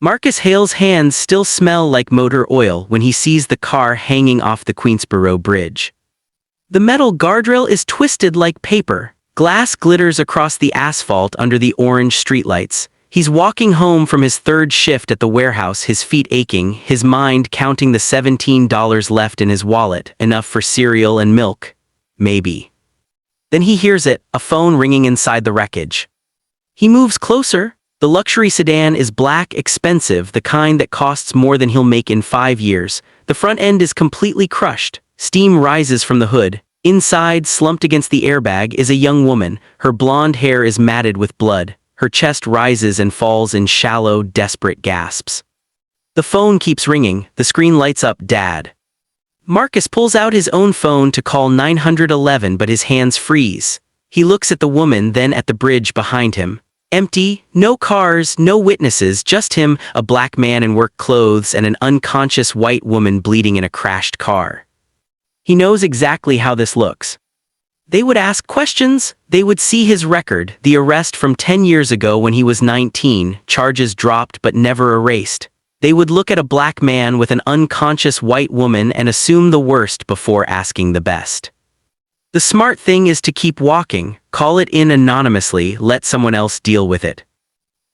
Marcus Hale's hands still smell like motor oil when he sees the car hanging off the Queensboro Bridge. The metal guardrail is twisted like paper. Glass glitters across the asphalt under the orange streetlights. He's walking home from his third shift at the warehouse, his feet aching, his mind counting the $17 left in his wallet, enough for cereal and milk. Maybe. Then he hears it, a phone ringing inside the wreckage. He moves closer. The luxury sedan is black, expensive, the kind that costs more than he'll make in 5 years. The front end is completely crushed. Steam rises from the hood. Inside, slumped against the airbag, is a young woman. Her blonde hair is matted with blood. Her chest rises and falls in shallow, desperate gasps. The phone keeps ringing. The screen lights up, "Dad." Marcus pulls out his own phone to call 911, but his hands freeze. He looks at the woman, then at the bridge behind him. Empty, no cars, no witnesses, just him, a black man in work clothes, and an unconscious white woman bleeding in a crashed car. He knows exactly how this looks. They would ask questions. They would see his record, the arrest from 10 years ago when he was 19, charges dropped but never erased. They would look at a black man with an unconscious white woman and assume the worst before asking the best. The smart thing is to keep walking, call it in anonymously, let someone else deal with it.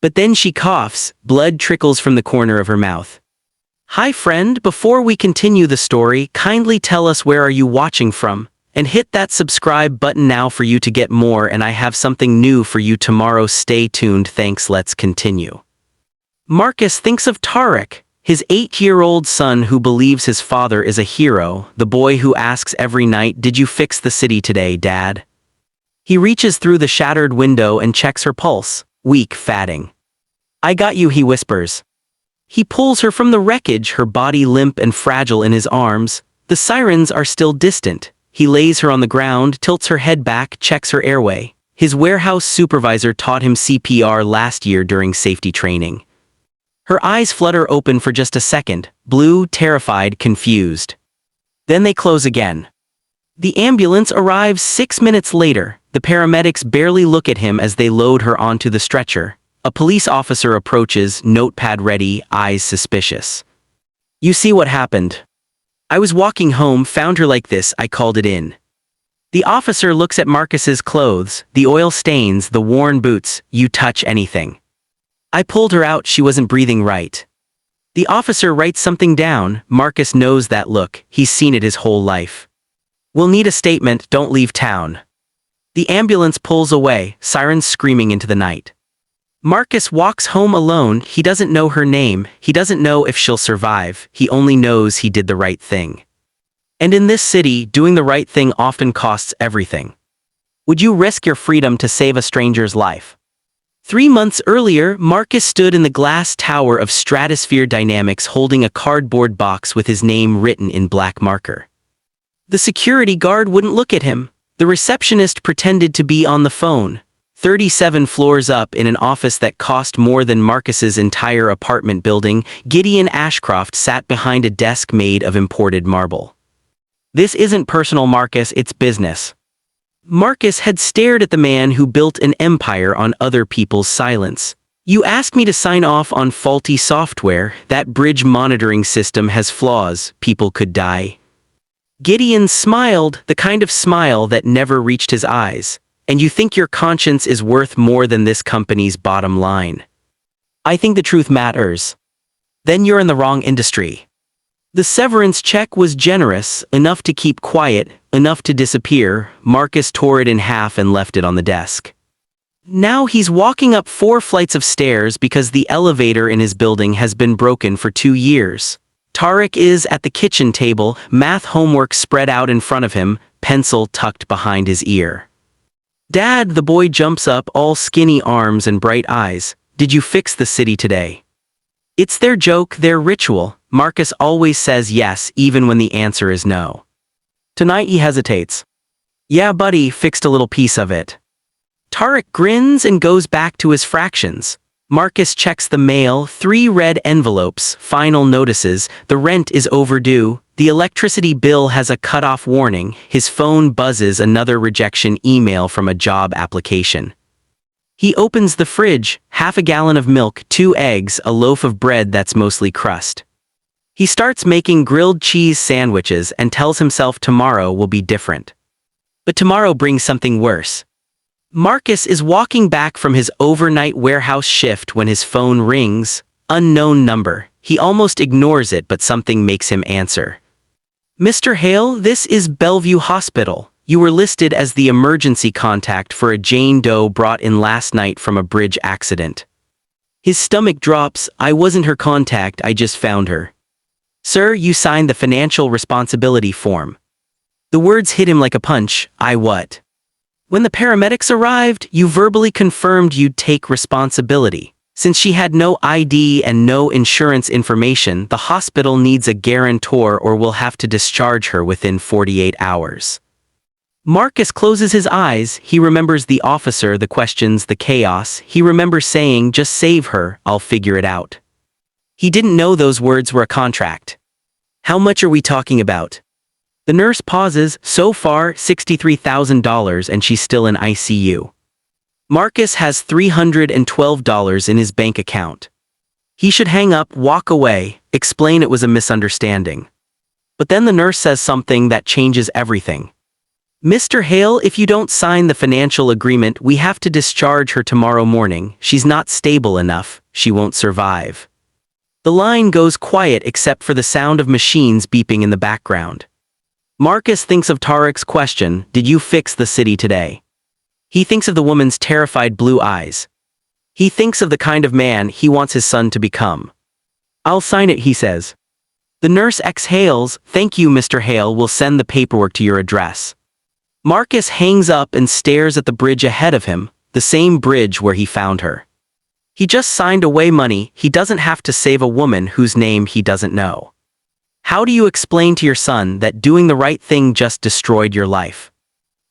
But then she coughs, blood trickles from the corner of her mouth. "Hi friend, before we continue the story, kindly tell us where are you watching from, and hit that subscribe button now for you to get more, and I have something new for you tomorrow. Stay tuned, thanks, let's continue." Marcus thinks of Tarek, his 8-year-old son who believes his father is a hero, the boy who asks every night, "Did you fix the city today, Dad?" He reaches through the shattered window and checks her pulse, weak, fatting. "I got you," he whispers. He pulls her from the wreckage, her body limp and fragile in his arms. The sirens are still distant. He lays her on the ground, tilts her head back, checks her airway. His warehouse supervisor taught him CPR last year during safety training. Her eyes flutter open for just a second, blue, terrified, confused. Then they close again. The ambulance arrives 6 minutes later. The paramedics barely look at him as they load her onto the stretcher. A police officer approaches, notepad ready, eyes suspicious. "You see what happened? I was walking home, found her like this, I called it in." The officer looks at Marcus's clothes, the oil stains, the worn boots. "You touch anything?" "I pulled her out, she wasn't breathing right." The officer writes something down. Marcus knows that look, he's seen it his whole life. "We'll need a statement, don't leave town." The ambulance pulls away, sirens screaming into the night. Marcus walks home alone. He doesn't know her name, he doesn't know if she'll survive, he only knows he did the right thing. And in this city, doing the right thing often costs everything. Would you risk your freedom to save a stranger's life? 3 months earlier, Marcus stood in the glass tower of Stratosphere Dynamics holding a cardboard box with his name written in black marker. The security guard wouldn't look at him. The receptionist pretended to be on the phone. 37 floors up in an office that cost more than Marcus's entire apartment building, Gideon Ashcroft sat behind a desk made of imported marble. "This isn't personal, Marcus, it's business." Marcus had stared at the man who built an empire on other people's silence. "You asked me to sign off on faulty software. That bridge monitoring system has flaws. People could die." Gideon smiled, the kind of smile that never reached his eyes. "And you think your conscience is worth more than this company's bottom line?" "I think the truth matters." "Then you're in the wrong industry." The severance check was generous, enough to keep quiet, enough to disappear. Marcus tore it in half and left it on the desk. Now he's walking up 4 flights of stairs because the elevator in his building has been broken for 2 years. Tarek is at the kitchen table, math homework spread out in front of him, pencil tucked behind his ear. "Dad," the boy jumps up, all skinny arms and bright eyes. "Did you fix the city today?" It's their joke, their ritual. Marcus always says yes, even when the answer is no. Tonight he hesitates. "Yeah, buddy, fixed a little piece of it." Tarek grins and goes back to his fractions. Marcus checks the mail, 3 red envelopes, final notices, the rent is overdue, the electricity bill has a cutoff warning, his phone buzzes, another rejection email from a job application. He opens the fridge, half a gallon of milk, 2 eggs, a loaf of bread that's mostly crust. He starts making grilled cheese sandwiches and tells himself tomorrow will be different. But tomorrow brings something worse. Marcus is walking back from his overnight warehouse shift when his phone rings. Unknown number. He almost ignores it, but something makes him answer. "Mr. Hale, this is Bellevue Hospital. You were listed as the emergency contact for a Jane Doe brought in last night from a bridge accident." His stomach drops. "I wasn't her contact, I just found her." "Sir, you signed the financial responsibility form." The words hit him like a punch. "I what?" "When the paramedics arrived, you verbally confirmed you'd take responsibility. Since she had no ID and no insurance information, the hospital needs a guarantor or will have to discharge her within 48 hours. Marcus closes his eyes. He remembers the officer, the questions, the chaos. He remembers saying, "Just save her, I'll figure it out." He didn't know those words were a contract. "How much are we talking about?" The nurse pauses. "So far, $63,000 and she's still in ICU. Marcus has $312 in his bank account. He should hang up, walk away, explain it was a misunderstanding. But then the nurse says something that changes everything. "Mr. Hale, if you don't sign the financial agreement, we have to discharge her tomorrow morning. She's not stable enough. She won't survive." The line goes quiet except for the sound of machines beeping in the background. Marcus thinks of Tarek's question, "Did you fix the city today?" He thinks of the woman's terrified blue eyes. He thinks of the kind of man he wants his son to become. "I'll sign it," he says. The nurse exhales. "Thank you, Mr. Hale. We'll send the paperwork to your address." Marcus hangs up and stares at the bridge ahead of him, the same bridge where he found her. He just signed away money. He doesn't have to save a woman whose name he doesn't know. How do you explain to your son that doing the right thing just destroyed your life?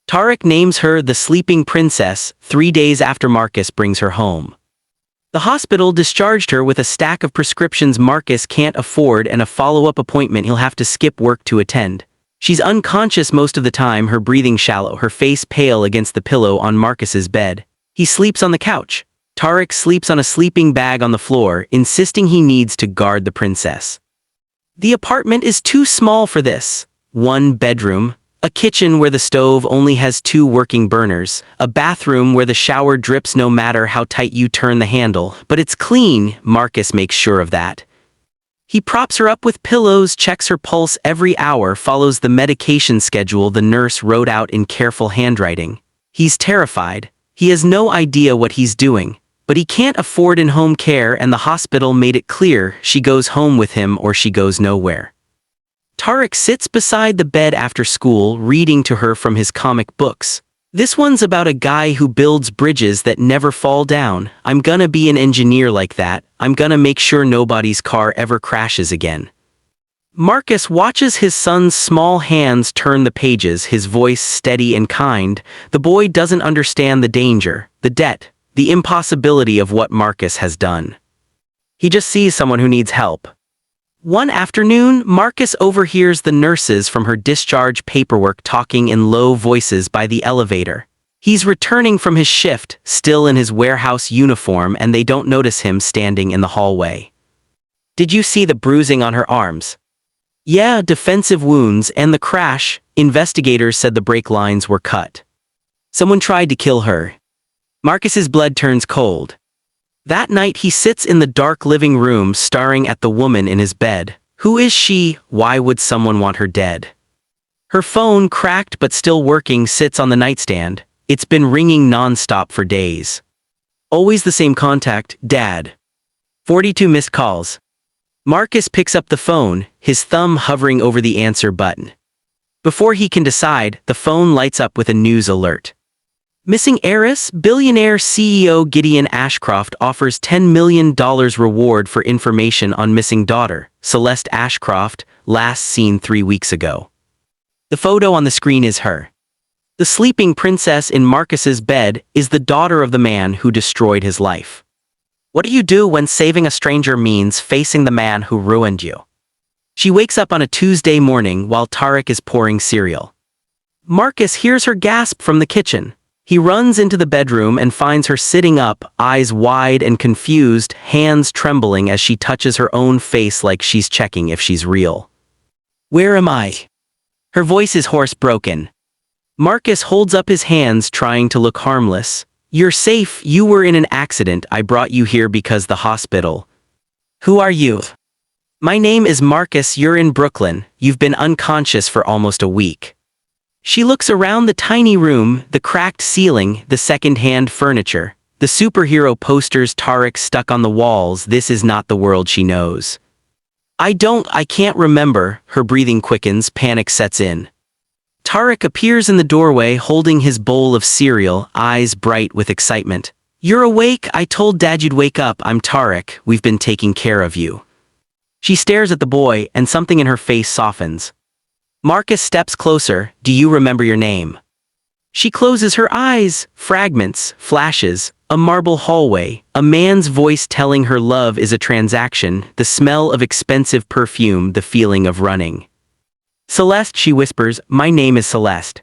Tarek names her the Sleeping Princess 3 days after Marcus brings her home. The hospital discharged her with a stack of prescriptions Marcus can't afford and a follow-up appointment he'll have to skip work to attend. She's unconscious most of the time, her breathing shallow, her face pale against the pillow on Marcus's bed. He sleeps on the couch. Tarek sleeps on a sleeping bag on the floor, insisting he needs to guard the princess. The apartment is too small for this. 1 bedroom, a kitchen where the stove only has 2 working burners, a bathroom where the shower drips no matter how tight you turn the handle, but it's clean. Marcus makes sure of that. He props her up with pillows, checks her pulse every hour, follows the medication schedule the nurse wrote out in careful handwriting. He's terrified. He has no idea what he's doing, but he can't afford in-home care, and the hospital made it clear she goes home with him or she goes nowhere. Tarek sits beside the bed after school, reading to her from his comic books. This one's about a guy who builds bridges that never fall down. "I'm gonna be an engineer like that. I'm gonna make sure nobody's car ever crashes again." Marcus watches his son's small hands turn the pages, his voice steady and kind. The boy doesn't understand the danger, the debt, the impossibility of what Marcus has done. He just sees someone who needs help. One afternoon, Marcus overhears the nurses from her discharge paperwork talking in low voices by the elevator. He's returning from his shift, still in his warehouse uniform, and they don't notice him standing in the hallway. "Did you see the bruising on her arms?" "Yeah, defensive wounds and the crash. Investigators said the brake lines were cut. Someone tried to kill her." Marcus's blood turns cold. That night he sits in the dark living room staring at the woman in his bed. Who is she? Why would someone want her dead? Her phone, cracked but still working, sits on the nightstand. It's been ringing non-stop for days. Always the same contact, Dad. 42 missed calls. Marcus picks up the phone, his thumb hovering over the answer button. Before he can decide, the phone lights up with a news alert. Missing heiress, Billionaire CEO Gideon Ashcroft offers $10 million reward for information on missing daughter, Celeste Ashcroft, last seen 3 weeks ago. The photo on the screen is her. The sleeping princess in Marcus's bed is the daughter of the man who destroyed his life. What do you do when saving a stranger means facing the man who ruined you? She wakes up on a Tuesday morning while Tarek is pouring cereal. Marcus hears her gasp from the kitchen. He runs into the bedroom and finds her sitting up, eyes wide and confused, hands trembling as she touches her own face like she's checking if she's real. "Where am I?" Her voice is hoarse, broken. Marcus holds up his hands, trying to look harmless. "You're safe, you were in an accident, I brought you here because the hospital." "Who are you?" "My name is Marcus, you're in Brooklyn, you've been unconscious for almost a week." She looks around the tiny room, the cracked ceiling, the second-hand furniture, the superhero posters Tarek stuck on the walls. This is not the world she knows. I can't remember." Her breathing quickens, panic sets in. Tarek appears in the doorway holding his bowl of cereal, eyes bright with excitement. "You're awake? I told Dad you'd wake up. I'm Tarek, we've been taking care of you." She stares at the boy, and something in her face softens. Marcus steps closer. "Do you remember your name?" She closes her eyes. Fragments, flashes, a marble hallway, a man's voice telling her love is a transaction, the smell of expensive perfume, the feeling of running. "Celeste," she whispers, "my name is Celeste."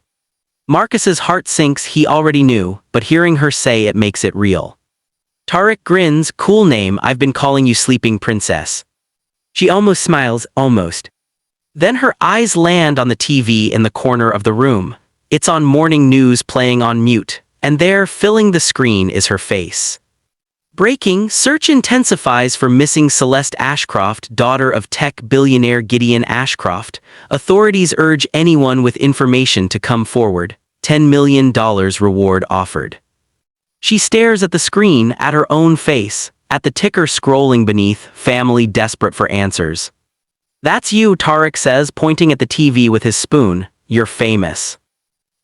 Marcus's heart sinks. He already knew, but hearing her say it makes it real. Tarek grins. "Cool name, I've been calling you Sleeping Princess." She almost smiles, almost. Then her eyes land on the TV in the corner of the room. It's on morning news playing on mute, and there, filling the screen, is her face. Breaking, search intensifies for missing Celeste Ashcroft, daughter of tech billionaire Gideon Ashcroft. Authorities urge anyone with information to come forward. $10 million reward offered. She stares at the screen, at her own face, at the ticker scrolling beneath, family desperate for answers. "That's you," Tarek says, pointing at the TV with his spoon. "You're famous."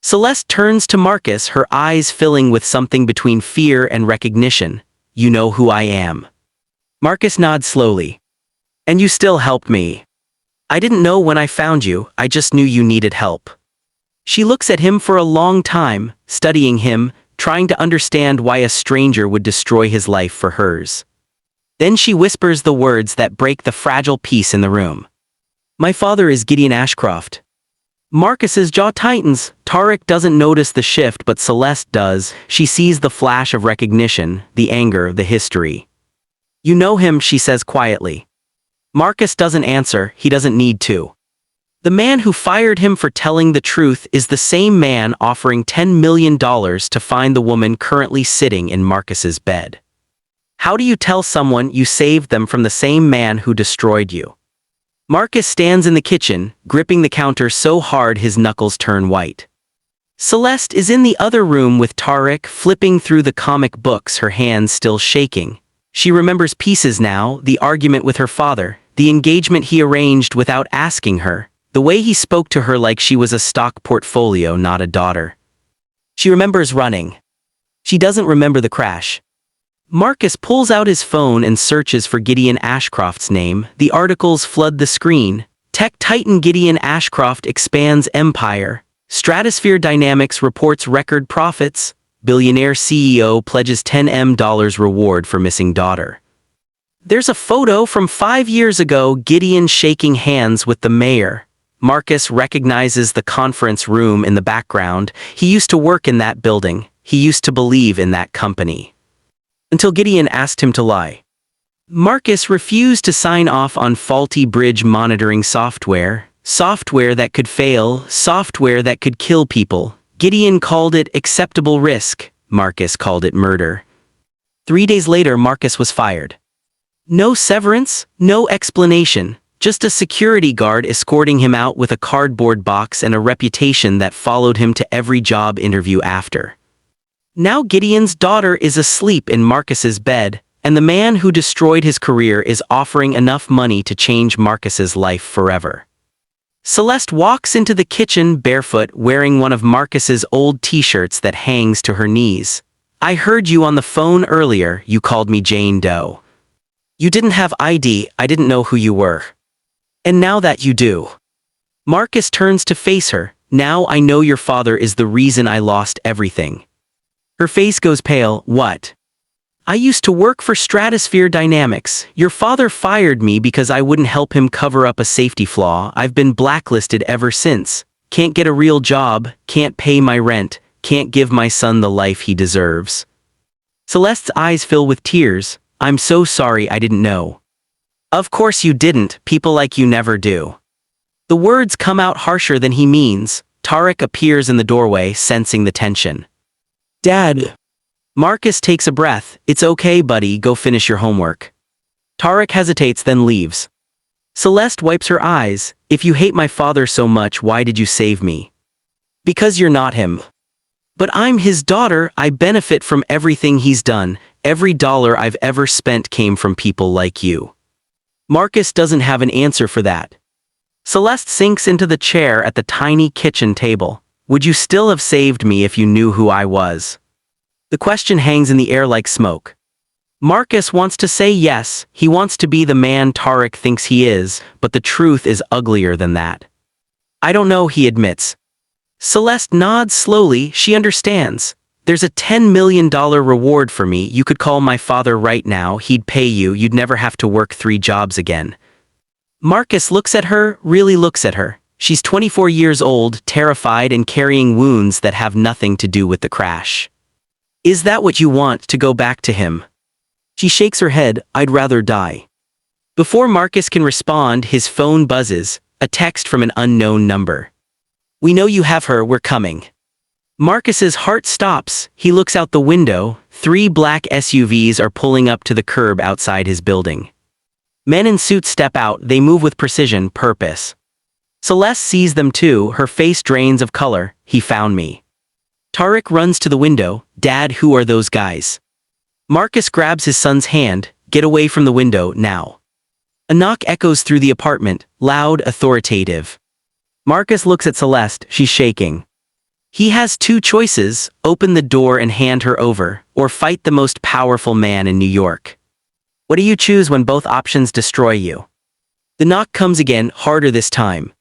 Celeste turns to Marcus, her eyes filling with something between fear and recognition. "You know who I am." Marcus nods slowly. "And you still helped me." "I didn't know when I found you, I just knew you needed help." She looks at him for a long time, studying him, trying to understand why a stranger would destroy his life for hers. Then she whispers the words that break the fragile peace in the room. "My father is Gideon Ashcroft." Marcus's jaw tightens. Tarek doesn't notice the shift, but Celeste does. She sees the flash of recognition, the anger, the history. "You know him," she says quietly. Marcus doesn't answer, he doesn't need to. The man who fired him for telling the truth is the same man offering $10 million to find the woman currently sitting in Marcus's bed. How do you tell someone you saved them from the same man who destroyed you? Marcus stands in the kitchen, gripping the counter so hard his knuckles turn white. Celeste is in the other room with Tarek, flipping through the comic books, her hands still shaking. She remembers pieces now, the argument with her father, the engagement he arranged without asking her, the way he spoke to her like she was a stock portfolio, not a daughter. She remembers running. She doesn't remember the crash. Marcus pulls out his phone and searches for Gideon Ashcroft's name. The articles flood the screen. Tech titan Gideon Ashcroft expands empire. Stratosphere Dynamics reports record profits. Billionaire CEO pledges $10 million reward for missing daughter. There's a photo from 5 years ago, Gideon shaking hands with the mayor. Marcus recognizes the conference room in the background. He used to work in that building. He used to believe in that company. Until Gideon asked him to lie. Marcus refused to sign off on faulty bridge monitoring software that could fail, software that could kill people. Gideon called it acceptable risk. Marcus called it murder. 3 days later, Marcus was fired. No severance, no explanation, just a security guard escorting him out with a cardboard box and a reputation that followed him to every job interview after. Now Gideon's daughter is asleep in Marcus's bed, and the man who destroyed his career is offering enough money to change Marcus's life forever. Celeste walks into the kitchen barefoot, wearing one of Marcus's old t-shirts that hangs to her knees. "I heard you on the phone earlier, you called me Jane Doe. You didn't have ID, I didn't know who you were. And now that you do." Marcus turns to face her. "Now I know your father is the reason I lost everything." Her face goes pale. "What?" "I used to work for Stratosphere Dynamics. Your father fired me because I wouldn't help him cover up a safety flaw. I've been blacklisted ever since. Can't get a real job, can't pay my rent, can't give my son the life he deserves. Celeste's eyes fill with tears. I'm so sorry, I didn't know. Of course you didn't, people like you never do. The words come out harsher than he means. Tarek appears in the doorway, sensing the tension. Dad. Marcus takes a breath. It's okay, buddy, go finish your homework. Tarek hesitates, then leaves. Celeste wipes her eyes. If you hate my father so much, why did you save me? Because you're not him. But I'm his daughter, I benefit from everything he's done. Every dollar I've ever spent came from people like you. Marcus doesn't have an answer for that. Celeste sinks into the chair at the tiny kitchen table. Would you still have saved me if you knew who I was? The question hangs in the air like smoke. Marcus wants to say yes, he wants to be the man Tarek thinks he is, but the truth is uglier than that. I don't know, he admits. Celeste nods slowly, she understands. There's a $10 million reward for me. You could call my father right now, he'd pay you, you'd never have to work 3 jobs again. Marcus looks at her, really looks at her. She's 24 years old, terrified and carrying wounds that have nothing to do with the crash. Is that what you want, to go back to him? She shakes her head, I'd rather die. Before Marcus can respond, his phone buzzes, a text from an unknown number. We know you have her, we're coming. Marcus's heart stops, he looks out the window, 3 black SUVs are pulling up to the curb outside his building. Men in suits step out, they move with precision, purpose. Celeste sees them too, her face drains of color. He found me. Tarek runs to the window. Dad, who are those guys? Marcus grabs his son's hand. Get away from the window, now. A knock echoes through the apartment, loud, authoritative. Marcus looks at Celeste, she's shaking. He has 2 choices, open the door and hand her over, or fight the most powerful man in New York. What do you choose when both options destroy you? The knock comes again, harder this time.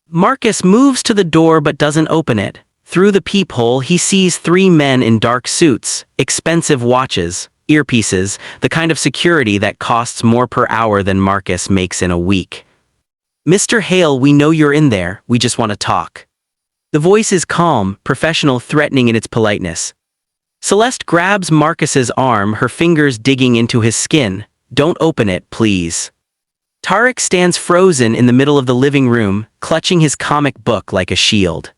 Marcus moves to the door but doesn't open it. Through the peephole he sees 3 men in dark suits, expensive watches, earpieces, the kind of security that costs more per hour than Marcus makes in a week. Mr. Hale, we know you're in there, we just want to talk. The voice is calm, professional, threatening in its politeness. Celeste grabs Marcus's arm, her fingers digging into his skin. Don't open it, please. Tarek stands frozen in the middle of the living room, clutching his comic book like a shield.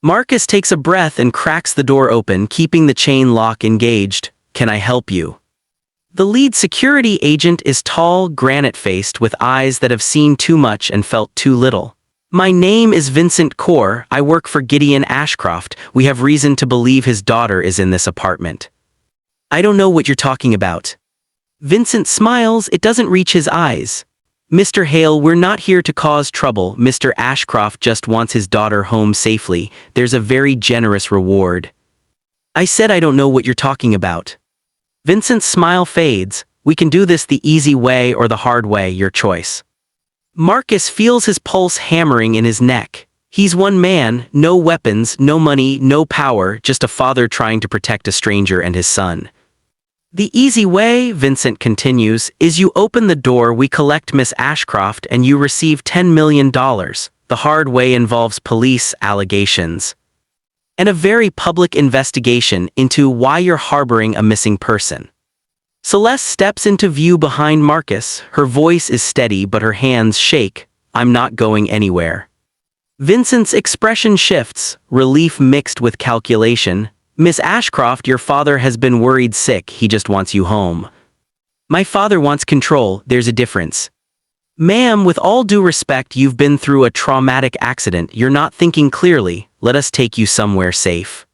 Marcus takes a breath and cracks the door open, keeping the chain lock engaged. Can I help you? The lead security agent is tall, granite-faced, with eyes that have seen too much and felt too little. My name is Vincent Kaur, I work for Gideon Ashcroft. We have reason to believe his daughter is in this apartment. I don't know what you're talking about. Vincent smiles, it doesn't reach his eyes. Mr. Hale, we're not here to cause trouble. Mr. Ashcroft just wants his daughter home safely. There's a very generous reward. I said I don't know what you're talking about. Vincent's smile fades. We can do this the easy way or the hard way, your choice. Marcus feels his pulse hammering in his neck. He's one man, no weapons, no money, no power, just a father trying to protect a stranger and his son. The easy way, Vincent continues, is you open the door, we collect Miss Ashcroft, and you receive $10 million. The hard way involves police allegations and a very public investigation into why you're harboring a missing person. Celeste steps into view behind Marcus. Her voice is steady but her hands shake. I'm not going anywhere. Vincent's expression shifts, relief mixed with calculation. Miss Ashcroft, your father has been worried sick, he just wants you home. My father wants control, there's a difference. Ma'am, with all due respect, you've been through a traumatic accident, you're not thinking clearly, let us take you somewhere safe.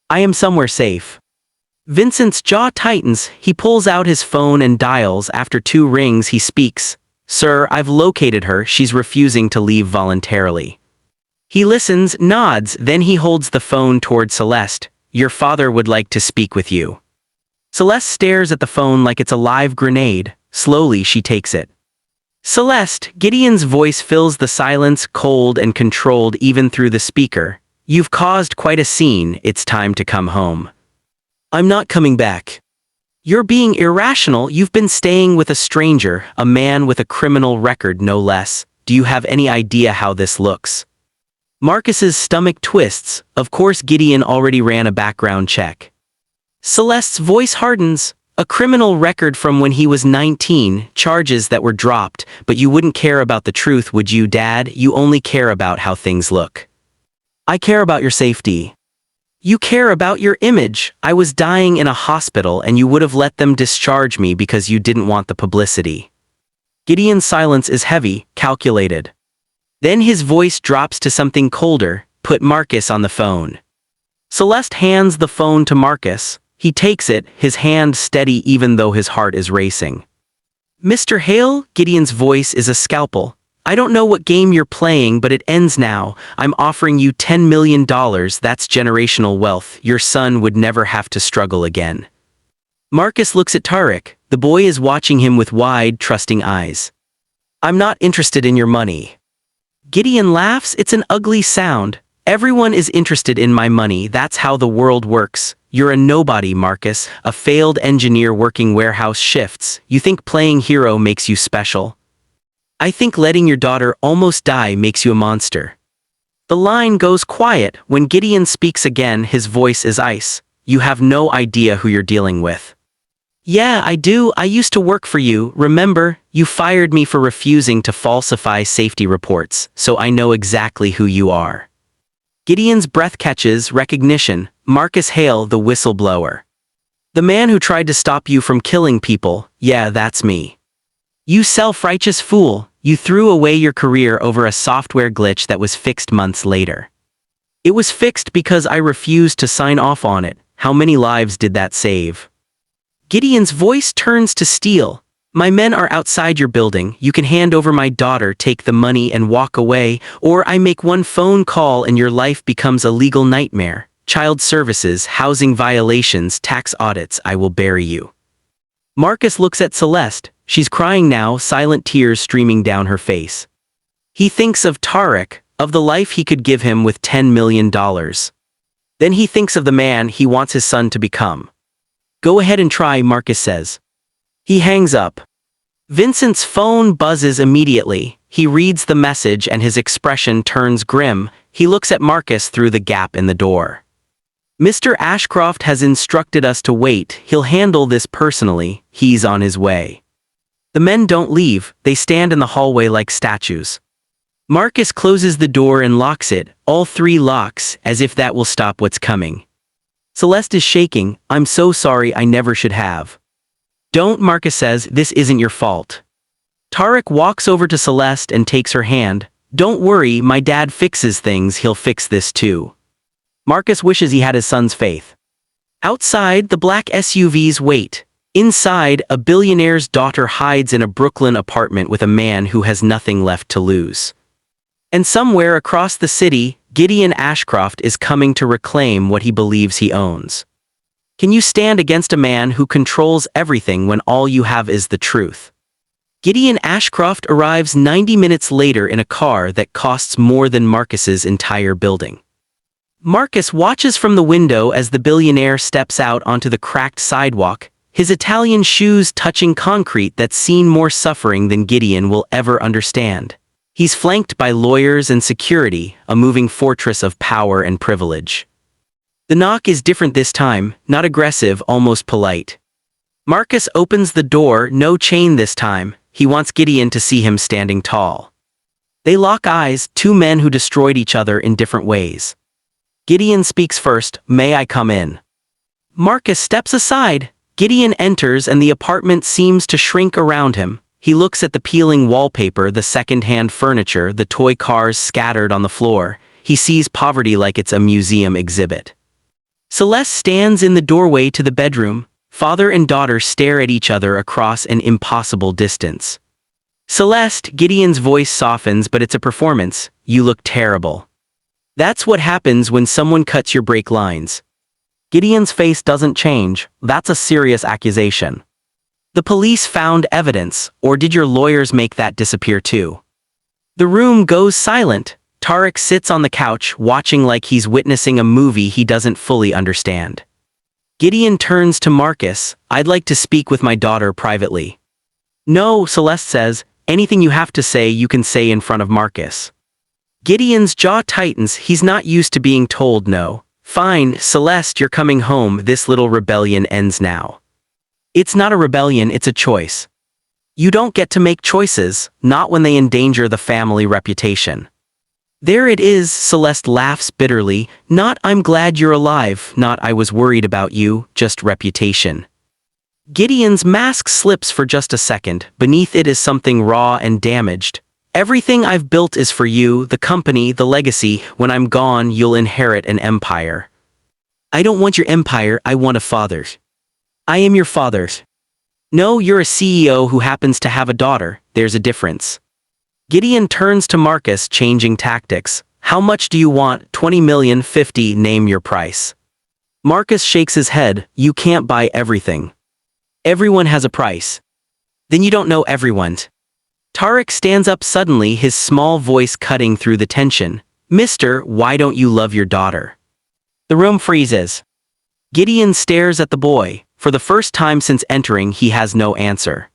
I am somewhere safe. Vincent's jaw tightens, he pulls out his phone and dials. After 2 rings he speaks. Sir, I've located her, she's refusing to leave voluntarily. He listens, nods, then he holds the phone toward Celeste. Your father would like to speak with you. Celeste stares at the phone like it's a live grenade. Slowly she takes it. Celeste, Gideon's voice fills the silence, cold and controlled even through the speaker. You've caused quite a scene, it's time to come home. I'm not coming back. You're being irrational, you've been staying with a stranger, a man with a criminal record no less. Do you have any idea how this looks? Marcus's stomach twists. Of course Gideon already ran a background check. Celeste's voice hardens. A criminal record from when he was 19, charges that were dropped, but you wouldn't care about the truth, would you, Dad? You only care about how things look. I care about your safety. You care about your image. I was dying in a hospital and you would have let them discharge me because you didn't want the publicity. Gideon's silence is heavy, calculated. Then his voice drops to something colder. Put Marcus on the phone. Celeste hands the phone to Marcus. He takes it, his hand steady even though his heart is racing. Mr. Hale, Gideon's voice is a scalpel. I don't know what game you're playing, but it ends now. I'm offering you $10 million, that's generational wealth. Your son would never have to struggle again. Marcus looks at Tarek. The boy is watching him with wide, trusting eyes. I'm not interested in your money. Gideon laughs. It's an ugly sound. Everyone is interested in my money, that's how the world works. You're a nobody, Marcus, a failed engineer working warehouse shifts. You think playing hero makes you special? I think letting your daughter almost die makes you a monster. The line goes quiet. When Gideon speaks again, his voice is ice. You have no idea who you're dealing with. Yeah, I do. I used to work for you, remember? You fired me for refusing to falsify safety reports, so I know exactly who you are. Gideon's breath catches recognition. Marcus Hale, the whistleblower. The man who tried to stop you from killing people. Yeah, that's me. You self-righteous fool. You threw away your career over a software glitch that was fixed months later. It was fixed because I refused to sign off on it. How many lives did that save? Gideon's voice turns to steel. My men are outside your building. You can hand over my daughter, take the money and walk away, or I make one phone call and your life becomes a legal nightmare. Child services, housing violations, tax audits, I will bury you. Marcus looks at Celeste. She's crying now, silent tears streaming down her face. He thinks of Tarek, of the life he could give him with $10 million. Then he thinks of the man he wants his son to become. Go ahead and try, Marcus says. He hangs up. Vincent's phone buzzes immediately. He reads the message and his expression turns grim. He looks at Marcus through the gap in the door. Mr. Ashcroft has instructed us to wait. He'll handle this personally. He's on his way. The men don't leave. They stand in the hallway like statues. Marcus closes the door and locks it, all three locks, as if that will stop what's coming. Celeste is shaking. I'm so sorry, I never should have. Don't, Marcus says, this isn't your fault. Tarek walks over to Celeste and takes her hand. Don't worry, my dad fixes things, he'll fix this too. Marcus wishes he had his son's faith. Outside, the black SUVs wait. Inside, a billionaire's daughter hides in a Brooklyn apartment with a man who has nothing left to lose. And somewhere across the city, Gideon Ashcroft is coming to reclaim what he believes he owns. Can you stand against a man who controls everything when all you have is the truth? Gideon Ashcroft arrives 90 minutes later in a car that costs more than Marcus's entire building. Marcus watches from the window as the billionaire steps out onto the cracked sidewalk, his Italian shoes touching concrete that's seen more suffering than Gideon will ever understand. He's flanked by lawyers and security, a moving fortress of power and privilege. The knock is different this time, not aggressive, almost polite. Marcus opens the door, no chain this time. He wants Gideon to see him standing tall. They lock eyes, two men who destroyed each other in different ways. Gideon speaks first, "May I come in?" Marcus steps aside. Gideon enters and the apartment seems to shrink around him. He looks at the peeling wallpaper, the second-hand furniture, the toy cars scattered on the floor. He sees poverty like it's a museum exhibit. Celeste stands in the doorway to the bedroom. Father and daughter stare at each other across an impossible distance. Celeste, Gideon's voice softens, but it's a performance. You look terrible. That's what happens when someone cuts your brake lines. Gideon's face doesn't change. That's a serious accusation. The police found evidence, or did your lawyers make that disappear too? The room goes silent. Tarek sits on the couch, watching like he's witnessing a movie he doesn't fully understand. Gideon turns to Marcus. I'd like to speak with my daughter privately. No, Celeste says, anything you have to say you can say in front of Marcus. Gideon's jaw tightens. He's not used to being told no. Fine, Celeste, you're coming home. This little rebellion ends now. It's not a rebellion, it's a choice. You don't get to make choices, not when they endanger the family reputation. There it is, Celeste laughs bitterly. Not I'm glad you're alive, not I was worried about you, just reputation. Gideon's mask slips for just a second. Beneath it is something raw and damaged. Everything I've built is for you, the company, the legacy. When I'm gone, you'll inherit an empire. I don't want your empire, I want a father's. I am your father's. No, you're a CEO who happens to have a daughter. There's a difference. Gideon turns to Marcus, changing tactics. How much do you want? 20 million, 50, name your price. Marcus shakes his head. You can't buy everything. Everyone has a price. Then you don't know everyone. Tarek stands up suddenly, his small voice cutting through the tension. Mister, why don't you love your daughter? The room freezes. Gideon stares at the boy. For the first time since entering, he has no answer.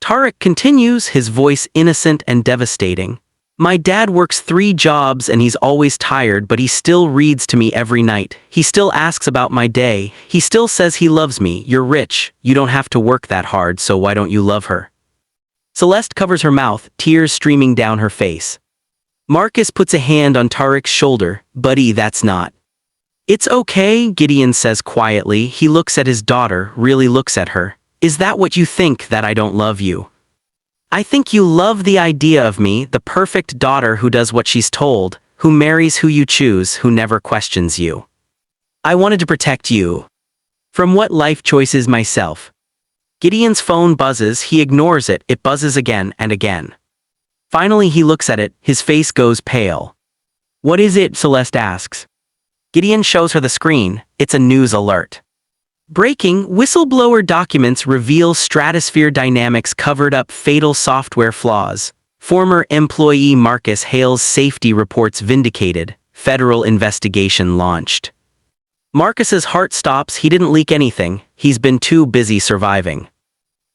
Tarek continues, his voice innocent and devastating. My dad works 3 jobs and he's always tired, but he still reads to me every night. He still asks about my day. He still says he loves me. You're rich. You don't have to work that hard, so why don't you love her? Celeste covers her mouth, tears streaming down her face. Marcus puts a hand on Tarek's shoulder. Buddy, that's not. It's okay, Gideon says quietly. He looks at his daughter, really looks at her. Is that what you think, that I don't love you? I think you love the idea of me, the perfect daughter who does what she's told, who marries who you choose, who never questions you. I wanted to protect you. From what life choices myself? Gideon's phone buzzes, he ignores it, it buzzes again and again. Finally he looks at it, his face goes pale. What is it? Celeste asks. Gideon shows her the screen. It's a news alert. Breaking, whistleblower documents reveal Stratosphere Dynamics covered up fatal software flaws. Former employee Marcus Hale's safety reports vindicated. Federal investigation launched. Marcus's heart stops. He didn't leak anything. He's been too busy surviving.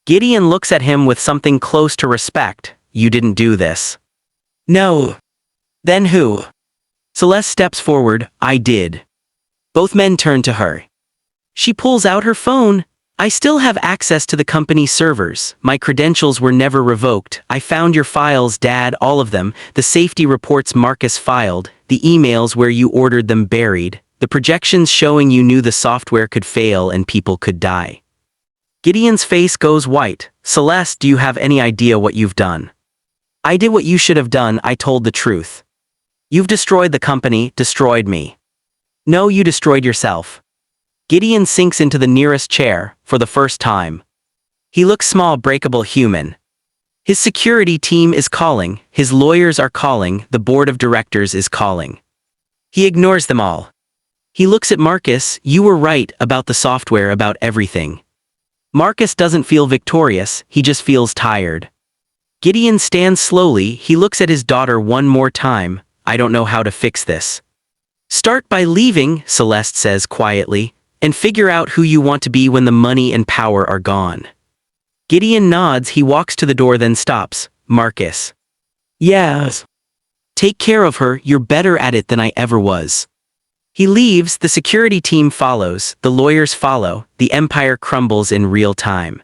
Gideon looks at him with something close to respect. You didn't do this. No. Then who? Celeste steps forward. I did. Both men turn to her. She pulls out her phone. I still have access to the company's servers. My credentials were never revoked. I found your files, Dad, all of them. The safety reports Marcus filed, the emails where you ordered them buried, the projections showing you knew the software could fail and people could die. Gideon's face goes white. Celeste, do you have any idea what you've done? I did what you should have done. I told the truth. You've destroyed the company, destroyed me. No, you destroyed yourself. Gideon sinks into the nearest chair, for the first time. He looks small, breakable, human. His security team is calling, his lawyers are calling, the board of directors is calling. He ignores them all. He looks at Marcus. You were right about the software, about everything. Marcus doesn't feel victorious, he just feels tired. Gideon stands slowly, he looks at his daughter one more time. I don't know how to fix this. Start by leaving, Celeste says quietly, and figure out who you want to be when the money and power are gone. Gideon nods, he walks to the door then stops. Marcus. Yes. Take care of her, you're better at it than I ever was. He leaves, the security team follows, the lawyers follow, the empire crumbles in real time.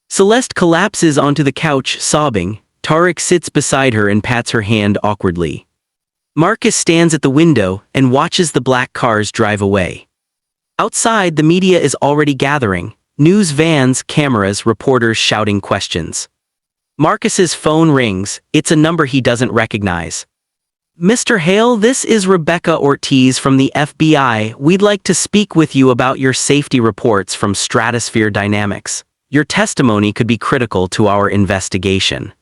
Celeste collapses onto the couch, sobbing. Tarek sits beside her and pats her hand awkwardly. Marcus stands at the window and watches the black cars drive away. Outside, the media is already gathering. News vans, cameras, reporters shouting questions. Marcus's phone rings. It's a number he doesn't recognize. Mr. Hale, this is Rebecca Ortiz from the FBI. We'd like to speak with you about your safety reports from Stratosphere Dynamics. Your testimony could be critical to our investigation.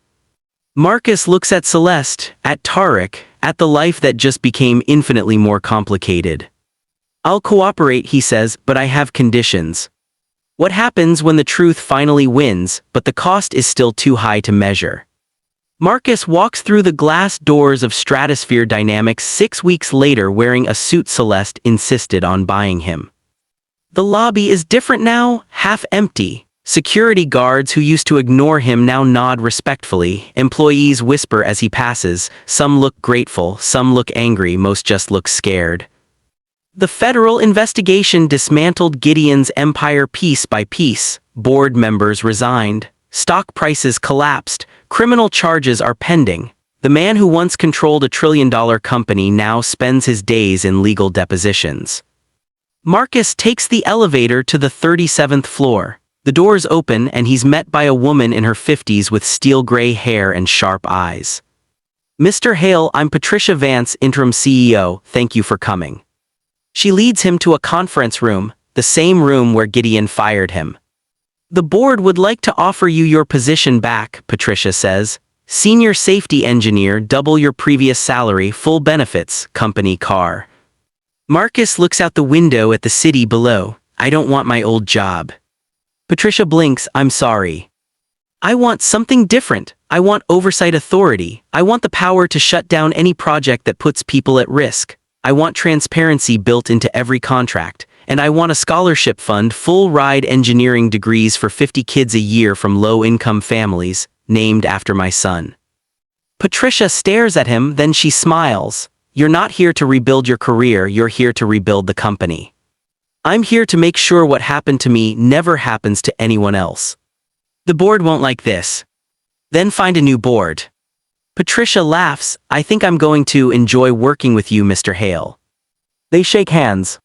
Marcus looks at Celeste, at Tarek, at the life that just became infinitely more complicated. I'll cooperate, he says, but I have conditions. What happens when the truth finally wins, but the cost is still too high to measure? Marcus walks through the glass doors of Stratosphere Dynamics 6 weeks later wearing a suit Celeste insisted on buying him. The lobby is different now, half empty. Security guards who used to ignore him now nod respectfully. Employees whisper as he passes. Some look grateful, some look angry, most just look scared. The federal investigation dismantled Gideon's empire piece by piece. Board members resigned. Stock prices collapsed. Criminal charges are pending. The man who once controlled a trillion-dollar company now spends his days in legal depositions. Marcus takes the elevator to the 37th floor. The doors open and he's met by a woman in her 50s with steel gray hair and sharp eyes. "Mr. Hale, I'm Patricia Vance, interim CEO, thank you for coming." She leads him to a conference room, the same room where Gideon fired him. "The board would like to offer you your position back," Patricia says. "Senior safety engineer, double your previous salary, full benefits, company car." Marcus looks out the window at the city below. "I don't want my old job." Patricia blinks. "I'm sorry. I want something different. I want oversight authority. I want the power to shut down any project that puts people at risk. I want transparency built into every contract. And I want a scholarship fund, full-ride engineering degrees for 50 kids a year from low-income families, named after my son." Patricia stares at him, then she smiles. "You're not here to rebuild your career, you're here to rebuild the company. I'm here to make sure what happened to me never happens to anyone else. The board won't like this. Then find a new board." Patricia laughs. "I think I'm going to enjoy working with you, Mr. Hale." They shake hands.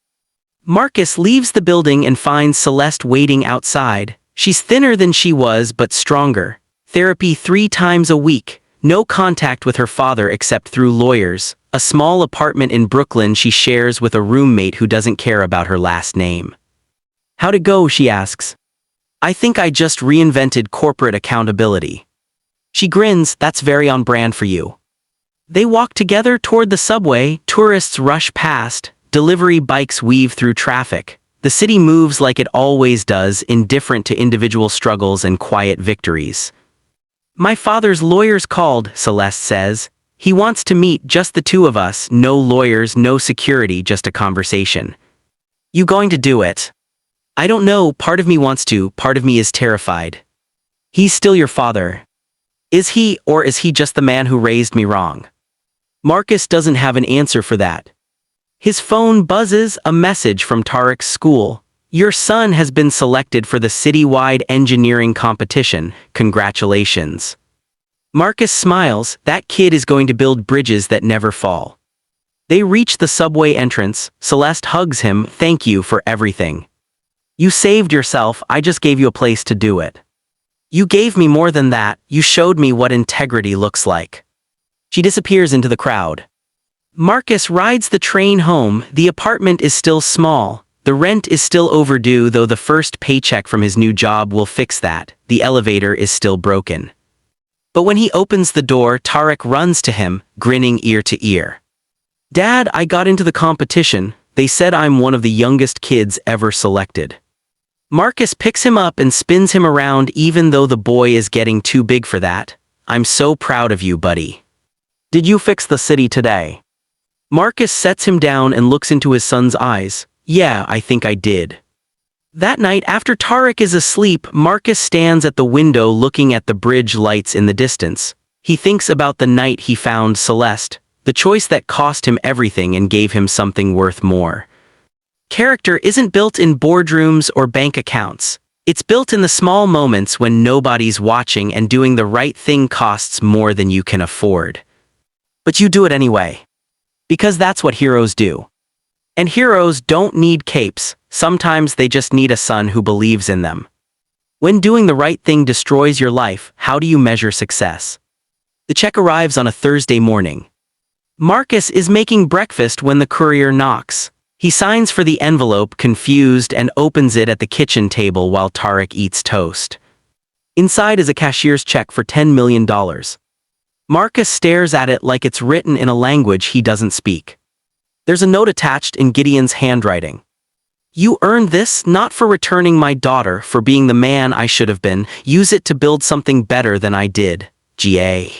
Marcus leaves the building and finds Celeste waiting outside. She's thinner than she was, but stronger. Therapy 3 times a week. No contact with her father except through lawyers. A small apartment in Brooklyn she shares with a roommate who doesn't care about her last name. "How'd it go?" she asks. "I think I just reinvented corporate accountability." She grins. "That's very on brand for you." They walk together toward the subway. Tourists rush past. Delivery bikes weave through traffic. The city moves like it always does, indifferent to individual struggles and quiet victories. "My father's lawyers called," Celeste says. "He wants to meet, just the two of us, no lawyers, no security, just a conversation." "You going to do it?" "I don't know, part of me wants to, part of me is terrified." "He's still your father." "Is he, or is he just the man who raised me wrong?" Marcus doesn't have an answer for that. His phone buzzes, a message from Tarek's school. "Your son has been selected for the citywide engineering competition. Congratulations." Marcus smiles. That kid is going to build bridges that never fall. They reach the subway entrance. Celeste hugs him. "Thank you for everything. You saved yourself, I just gave you a place to do it. You gave me more than that, you showed me what integrity looks like." She disappears into the crowd. Marcus rides the train home. The apartment is still small. The rent is still overdue, though the first paycheck from his new job will fix that. The elevator is still broken. But when he opens the door, Tarek runs to him, grinning ear to ear. "Dad, I got into the competition. They said I'm one of the youngest kids ever selected." Marcus picks him up and spins him around, even though the boy is getting too big for that. "I'm so proud of you, buddy. Did you fix the city today?" Marcus sets him down and looks into his son's eyes. "Yeah, I think I did." That night, after Tarek is asleep, Marcus stands at the window looking at the bridge lights in the distance. He thinks about the night he found Celeste, the choice that cost him everything and gave him something worth more. Character isn't built in boardrooms or bank accounts. It's built in the small moments when nobody's watching and doing the right thing costs more than you can afford. But you do it anyway. Because that's what heroes do. And heroes don't need capes, sometimes they just need a son who believes in them. When doing the right thing destroys your life, how do you measure success? The check arrives on a Thursday morning. Marcus is making breakfast when the courier knocks. He signs for the envelope, confused, and opens it at the kitchen table while Tarek eats toast. Inside is a cashier's check for $10 million. Marcus stares at it like it's written in a language he doesn't speak. There's a note attached in Gideon's handwriting. "You earned this, not for returning my daughter, for being the man I should have been. Use it to build something better than I did. G.A."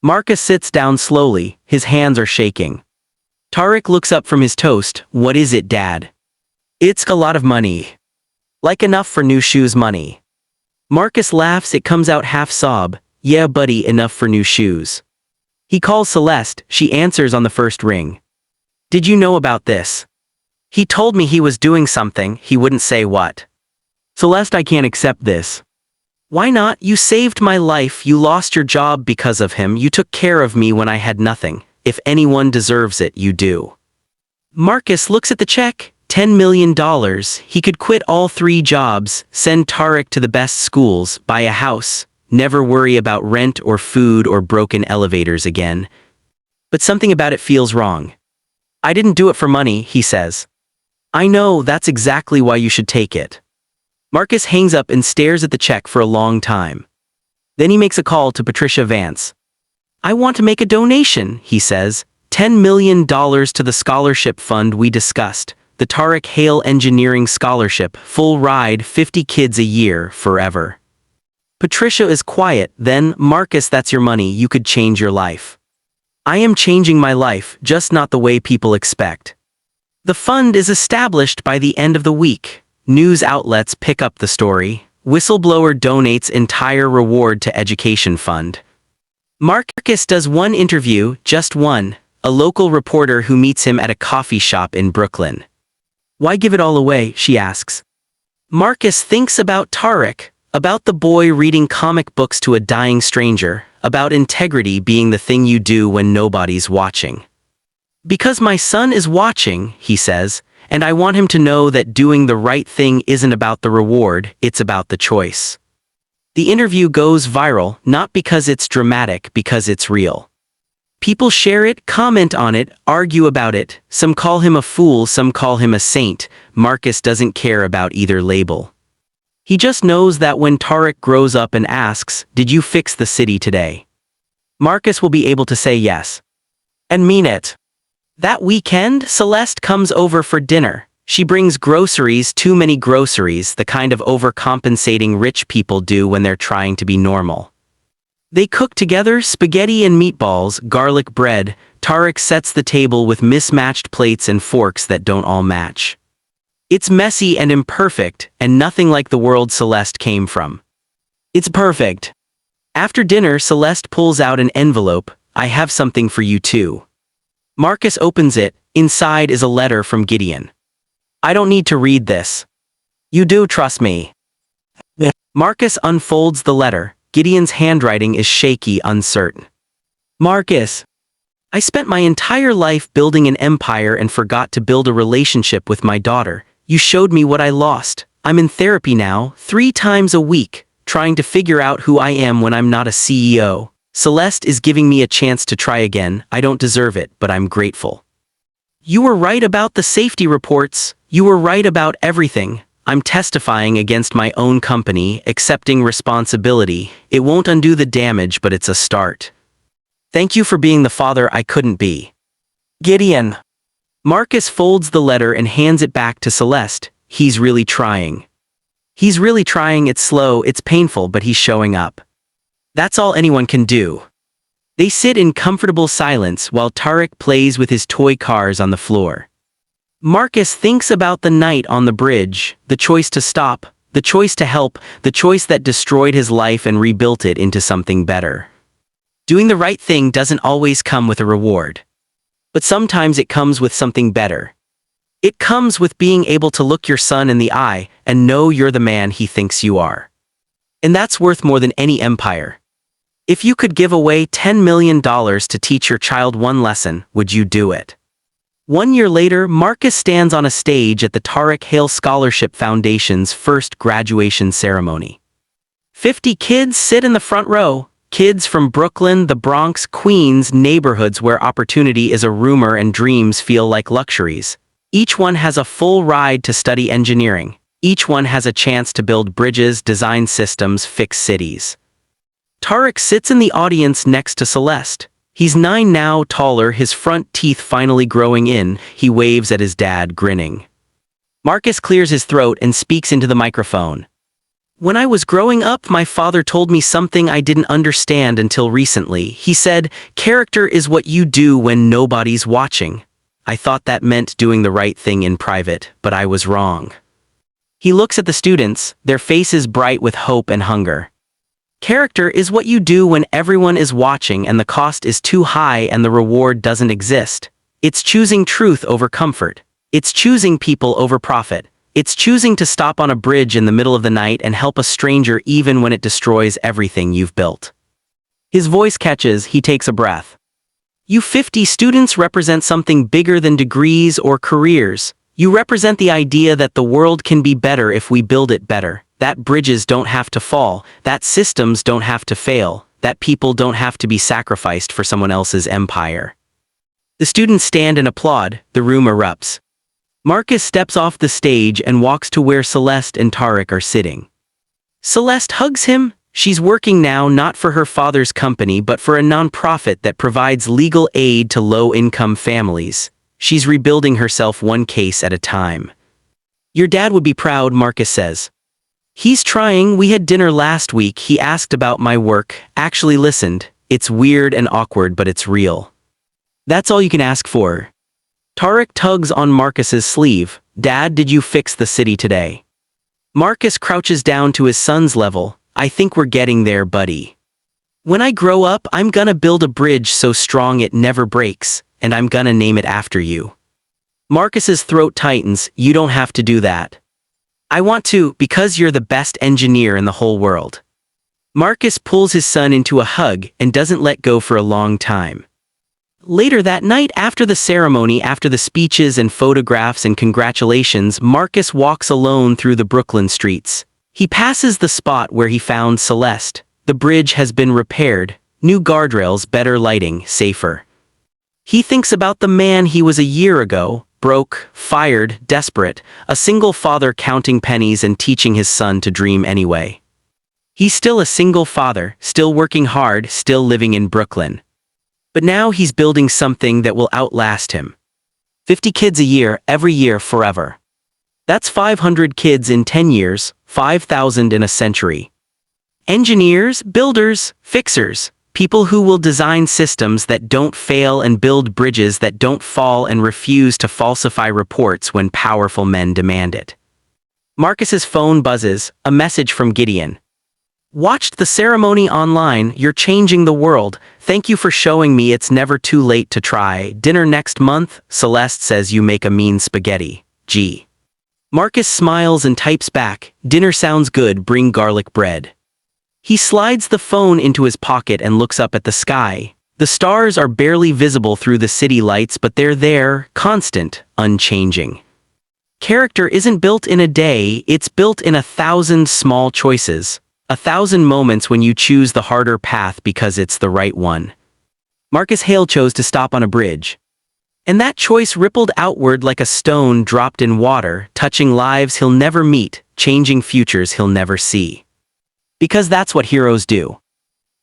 Marcus sits down slowly, his hands are shaking. Tarek looks up from his toast. "What is it, Dad?" "It's a lot of money. Like enough for new shoes money." Marcus laughs, it comes out half sob. Yeah, buddy, enough for new shoes. He calls Celeste, she answers on the first ring. Did you know about this? He told me he was doing something, he wouldn't say what. Celeste, I can't accept this. Why not? You saved my life, you lost your job because of him, you took care of me when I had nothing. If anyone deserves it, you do. Marcus looks at the check, $10 million. He could quit all 3 jobs, send Tarek to the best schools, buy a house, never worry about rent or food or broken elevators again. But something about it feels wrong. I didn't do it for money, he says. I know, that's exactly why you should take it. Marcus hangs up and stares at the check for a long time. Then he makes a call to Patricia Vance. I want to make a donation, he says, $10 million to the scholarship fund we discussed, the Tarek Hale Engineering Scholarship, full ride, 50 kids a year, forever. Patricia is quiet, then, Marcus, that's your money, you could change your life. I am changing my life, just not the way people expect. The fund is established by the end of the week. News outlets pick up the story. Whistleblower donates entire reward to education fund. Marcus does one interview, just one, a local reporter who meets him at a coffee shop in Brooklyn. Why give it all away, she asks. Marcus thinks about Tarek, about the boy reading comic books to a dying stranger, about integrity being the thing you do when nobody's watching. Because my son is watching, he says, and I want him to know that doing the right thing isn't about the reward, it's about the choice. The interview goes viral, not because it's dramatic, because it's real. People share it, comment on it, argue about it. Some call him a fool, some call him a saint. Marcus doesn't care about either label. He just knows that when Tarek grows up and asks, "Did you fix the city today?" Marcus will be able to say yes. And mean it. That weekend, Celeste comes over for dinner. She brings groceries, too many groceries, the kind of overcompensating rich people do when they're trying to be normal. They cook together, spaghetti and meatballs, garlic bread. Tarek sets the table with mismatched plates and forks that don't all match. It's messy and imperfect, and nothing like the world Celeste came from. It's perfect. After dinner, Celeste pulls out an envelope. I have something for you too. Marcus opens it. Inside is a letter from Gideon. I don't need to read this. You do, trust me. Marcus unfolds the letter. Gideon's handwriting is shaky, uncertain. Marcus, I spent my entire life building an empire and forgot to build a relationship with my daughter. You showed me what I lost. I'm in therapy now, 3 times a week, trying to figure out who I am when I'm not a CEO. Celeste is giving me a chance to try again. I don't deserve it, but I'm grateful. You were right about the safety reports. You were right about everything. I'm testifying against my own company, accepting responsibility. It won't undo the damage, but it's a start. Thank you for being the father I couldn't be. Gideon. Marcus folds the letter and hands it back to Celeste. He's really trying. He's really trying. It's slow, it's painful, but he's showing up. That's all anyone can do. They sit in comfortable silence while Tarek plays with his toy cars on the floor. Marcus thinks about the night on the bridge, the choice to stop, the choice to help, the choice that destroyed his life and rebuilt it into something better. Doing the right thing doesn't always come with a reward. But sometimes it comes with something better. It comes with being able to look your son in the eye and know you're the man he thinks you are. And that's worth more than any empire. If you could give away $10 million to teach your child one lesson, would you do it? 1 year later, Marcus stands on a stage at the Tarek Hale Scholarship Foundation's first graduation ceremony. 50 kids sit in the front row. Kids from Brooklyn, the Bronx, Queens, neighborhoods where opportunity is a rumor and dreams feel like luxuries. Each one has a full ride to study engineering. Each one has a chance to build bridges, design systems, fix cities. Tarek sits in the audience next to Celeste. He's 9 now, taller, his front teeth finally growing in. He waves at his dad, grinning. Marcus clears his throat and speaks into the microphone. When I was growing up, my father told me something I didn't understand until recently. He said, character is what you do when nobody's watching. I thought that meant doing the right thing in private, but I was wrong. He looks at the students, their faces bright with hope and hunger. Character is what you do when everyone is watching and the cost is too high and the reward doesn't exist. It's choosing truth over comfort. It's choosing people over profit. It's choosing to stop on a bridge in the middle of the night and help a stranger even when it destroys everything you've built. His voice catches, he takes a breath. You 50 students represent something bigger than degrees or careers. You represent the idea that the world can be better if we build it better, that bridges don't have to fall, that systems don't have to fail, that people don't have to be sacrificed for someone else's empire. The students stand and applaud, the room erupts. Marcus steps off the stage and walks to where Celeste and Tarek are sitting. Celeste hugs him. She's working now not for her father's company but for a nonprofit that provides legal aid to low-income families. She's rebuilding herself one case at a time. Your dad would be proud, Marcus says. He's trying. We had dinner last week. He asked about my work, actually listened. It's weird and awkward, but it's real. That's all you can ask for. Tarek tugs on Marcus's sleeve. Dad, did you fix the city today? Marcus crouches down to his son's level. I think we're getting there, buddy. When I grow up, I'm gonna build a bridge so strong it never breaks, and I'm gonna name it after you. Marcus's throat tightens. You don't have to do that. I want to, because you're the best engineer in the whole world. Marcus pulls his son into a hug and doesn't let go for a long time. Later that night, after the ceremony, after the speeches and photographs and congratulations, Marcus walks alone through the Brooklyn streets. He passes the spot where he found Celeste. The bridge has been repaired, new guardrails, better lighting, safer. He thinks about the man he was a year ago, broke, fired, desperate, a single father counting pennies and teaching his son to dream anyway. He's still a single father, still working hard, still living in Brooklyn. But now he's building something that will outlast him. 50 kids a year, every year, forever. That's 500 kids in 10 years, 5,000 in a century. Engineers, builders, fixers, people who will design systems that don't fail and build bridges that don't fall and refuse to falsify reports when powerful men demand it. Marcus's phone buzzes, a message from Gideon. Watched the ceremony online. You're changing the world. Thank you for showing me it's never too late to try. Dinner next month. Celeste says you make a mean spaghetti. Gee. Marcus smiles and types back. Dinner sounds good. Bring garlic bread. He slides the phone into his pocket and looks up at the sky. The stars are barely visible through the city lights, but they're there, constant, unchanging. Character isn't built in a day. It's built in 1,000 small choices. 1,000 moments when you choose the harder path because it's the right one. Marcus Hale chose to stop on a bridge. And that choice rippled outward like a stone dropped in water, touching lives he'll never meet, changing futures he'll never see. Because that's what heroes do.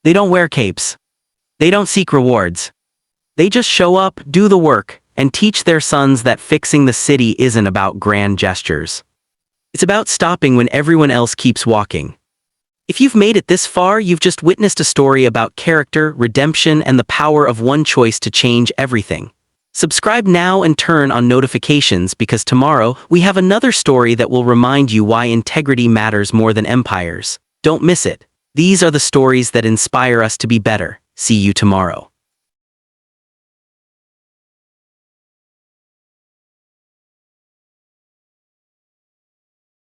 They don't wear capes. They don't seek rewards. They just show up, do the work, and teach their sons that fixing the city isn't about grand gestures. It's about stopping when everyone else keeps walking. If you've made it this far, you've just witnessed a story about character, redemption, and the power of one choice to change everything. Subscribe now and turn on notifications because tomorrow we have another story that will remind you why integrity matters more than empires. Don't miss it. These are the stories that inspire us to be better. See you tomorrow.